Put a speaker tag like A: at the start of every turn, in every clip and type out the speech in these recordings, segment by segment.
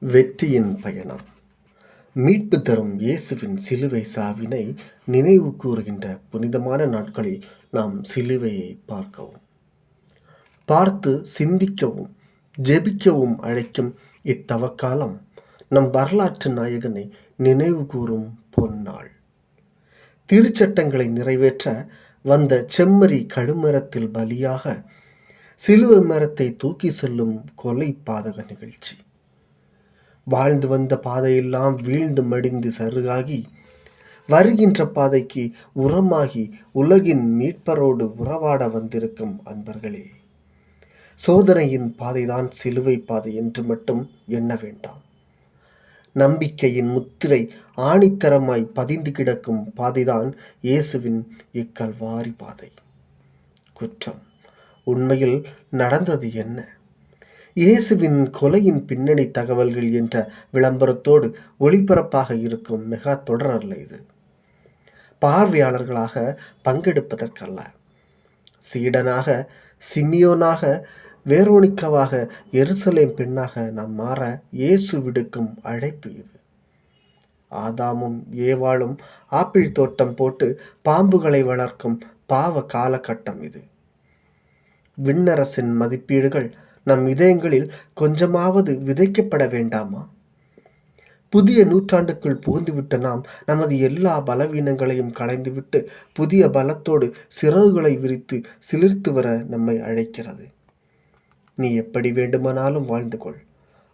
A: வெற்றியின் பயணம். மீட்பு தரும் இயேசுவின் சிலுவை சாவினை நினைவு கூறுகின்ற புனிதமான நாட்களில் நாம் சிலுவையை பார்த்து சிந்திக்கவும் ஜெபிக்கவும் அழைக்கும் இத்தவக்காலம் நம் வரலாற்று நாயகனை நினைவு கூறும் பொன்னாள். திருச்சட்டங்களை நிறைவேற்ற வந்த செம்மறி கழுமரத்தில் பலியாக சிலுவை மரத்தை தூக்கி செல்லும் கொலை பாதக நிகழ்ச்சி. வாழ்ந்து வந்த பாதையெல்லாம் வீழ்ந்து மடிந்து சருகாகி வருகின்ற பாதைக்கு உரமாகி உலகின் மீட்பரோடு உறவாட வந்திருக்கும் அன்பர்களே, சோதனையின் பாதைதான் சிலுவை பாதை என்று மட்டும் எண்ண வேண்டாம். நம்பிக்கையின் முத்திரை ஆணித்தரமாய் பதிந்து கிடக்கும் பாதைதான் இயேசுவின் இக்கல்வாரி பாதை. குற்றம் உண்மையில் நடந்தது என்ன? இயேசுவின் கொலையின் பின்னணி தகவல்கள் என்ற விளம்பரத்தோடு ஒளிபரப்பாக இருக்கும் மெகா தொடர் அல்ல இது. பார்வையாளர்களாக பங்கெடுப்பதற்கல்ல, சீடனாக, சிமியோனாக, வேரோனிக்காவாக, எருசலேம் பெண்ணாக நாம் மாற இயேசு விடுக்கும் அழைப்பு இது. ஆதாமும் ஏவாளும் ஆப்பிள் தோட்டம் போட்டு பாம்புகளை வளர்க்கும் பாவ காலகட்டம் இது. விண்ணரசின் மதிப்பீடுகள் நம் இதயங்களில் கொஞ்சமாவது விதைக்கப்பட வேண்டாமா? புதிய நூற்றாண்டுக்குள் புகுந்துவிட்ட நாம் நமது எல்லா பலவீனங்களையும் களைந்துவிட்டு புதிய பலத்தோடு சிறகுகளை விரித்து சிலிர்த்து வர நம்மை அழைக்கிறது. நீ எப்படி வேண்டுமானாலும் வாழ்ந்து கொள்,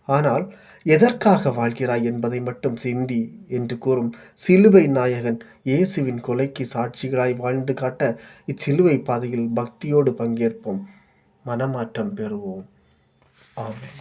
A: ஆனால் எதற்காக வாழ்கிறாய் என்பதை மட்டும் சிந்தி என்று கூறும் சிலுவை நாயகன் இயேசுவின் கொலைக்கு சாட்சிகளாய் வாழ்ந்து காட்ட இச்சிலுவை பாதையில் பக்தியோடு பங்கேற்போம், மனமாற்றம் பெறுவோம். ஆமென்.